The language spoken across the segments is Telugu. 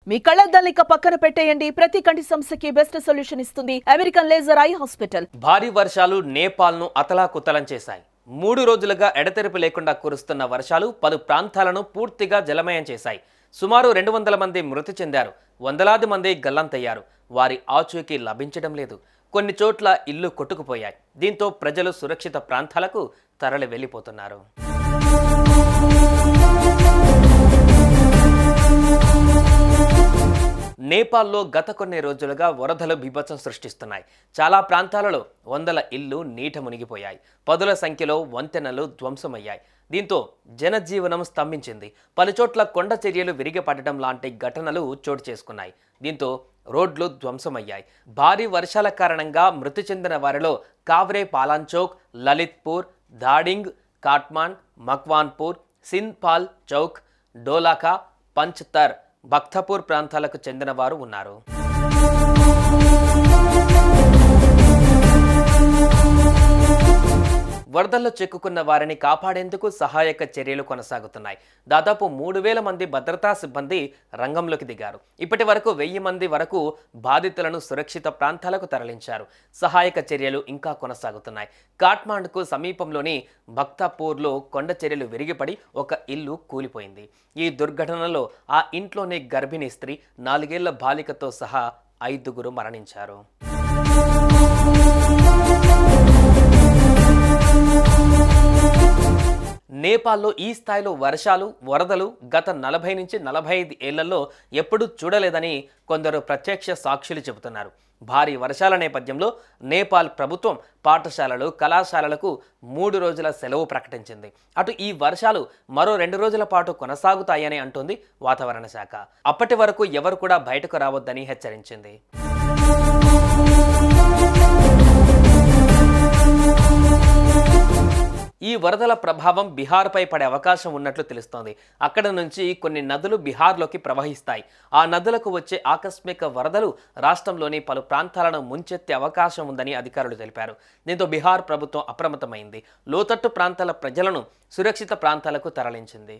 మీ కళ్ళద్దాలిక పక్కన పెట్టేయండి. ప్రతి కంటి సమస్యకి బెస్ట్ సొల్యూషన్ ఇస్తుంది అమెరికన్ లేజర్ ఐ హాస్పిటల్. భారీ వర్షాలు నేపాల్ను అతలాకుతలం చేశాయి. 3 రోజులుగా ఎడతెరిపి లేకుండా కురుస్తున్న వర్షాలు పలు ప్రాంతాలను పూర్తిగా జలమయం చేశాయి. సుమారు 200 మంది మృతి చెందారు. వందలాది మంది గల్లంతయ్యారు. వారి ఆచూకీ లభించడం లేదు. కొన్ని చోట్ల ఇల్లు కొట్టుకుపోయాయి. దీంతో ప్రజలు సురక్షిత ప్రాంతాలకు తరలి వెళ్లిపోతున్నారు. నేపాల్లో గత కొన్ని రోజులుగా వరదలు బీభత్సం సృష్టిస్తున్నాయి. చాలా ప్రాంతాలలో వందల ఇళ్లు నీట మునిగిపోయాయి. పదుల సంఖ్యలో వంతెనలు ధ్వంసమయ్యాయి. దీంతో జనజీవనం స్తంభించింది. పలుచోట్ల కొండ చర్యలు విరిగిపడటం లాంటి ఘటనలు చోటు చేసుకున్నాయి. దీంతో రోడ్లు ధ్వంసమయ్యాయి. భారీ వర్షాల కారణంగా మృతి చెందిన వారిలో కావ్రే పాలాంచోక్, లలిత్పూర్, ధాడింగ్, కాట్మాండ్, మక్వాన్పూర్, సింద్పాల్ చౌక్, డోలాకా, పంచ్తర్, భక్తపూర్ ప్రాంతాలకు చెందిన వారు ఉన్నారు. వరదల్లో చిక్కుకున్న వారిని కాపాడేందుకు సహాయక చర్యలు కొనసాగుతున్నాయి. దాదాపు 3000 మంది భద్రతా సిబ్బంది రంగంలోకి దిగారు. ఇప్పటి వరకు 1000 మంది వరకు బాధితులను సురక్షిత ప్రాంతాలకు తరలించారు. సహాయక చర్యలు ఇంకా కొనసాగుతున్నాయి. కాట్మాండ్కు సమీపంలోని భక్తపూర్లో కొండ చర్యలు విరిగిపడి ఒక ఇల్లు కూలిపోయింది. ఈ దుర్ఘటనలో ఆ ఇంట్లోని గర్భిణీ స్త్రీ, 4 ఏళ్ల బాలికతో సహా 5గురు మరణించారు. నేపాల్లో ఈ స్థాయిలో వర్షాలు, వరదలు గత 40 నుంచి 45 ఏళ్లలో ఎప్పుడూ చూడలేదని కొందరు ప్రత్యక్ష సాక్షులు చెబుతున్నారు. భారీ వర్షాల నేపథ్యంలో నేపాల్ ప్రభుత్వం పాఠశాలలు, కళాశాలలకు 3 రోజుల సెలవు ప్రకటించింది. అటు ఈ వర్షాలు మరో 2 రోజుల పాటు కొనసాగుతాయని అంటోంది వాతావరణ శాఖ. అప్పటి వరకు ఎవరు కూడా బయటకు రావద్దని హెచ్చరించింది. ఈ వరదల ప్రభావం బీహార్పై పడే అవకాశం ఉన్నట్లు తెలుస్తోంది. అక్కడ నుంచి కొన్ని నదులు బీహార్లోకి ప్రవహిస్తాయి. ఆ నదులకు వచ్చే ఆకస్మిక వరదలు రాష్ట్రంలోని పలు ప్రాంతాలను ముంచెత్తే అవకాశం ఉందని అధికారులు తెలిపారు. దీంతో బీహార్ ప్రభుత్వం అప్రమత్తమైంది. లోతట్టు ప్రాంతాల ప్రజలను సురక్షిత ప్రాంతాలకు తరలించింది.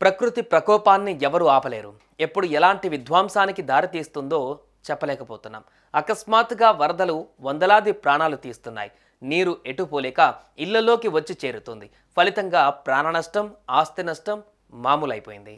ప్రకృతి ప్రకోపాన్ని ఎవరు ఆపలేరు. ఎప్పుడు ఎలాంటి విధ్వంసానికి దారితీస్తుందో చెప్పలేకపోతున్నాం. అకస్మాత్తుగా వరదలు వందలాది ప్రాణాలు తీస్తున్నాయి. నీరు ఎటుపోలేక ఇళ్లలోకి వచ్చి చేరుతుంది. ఫలితంగా ప్రాణ నష్టం, ఆస్తి నష్టం మామూలైపోయింది.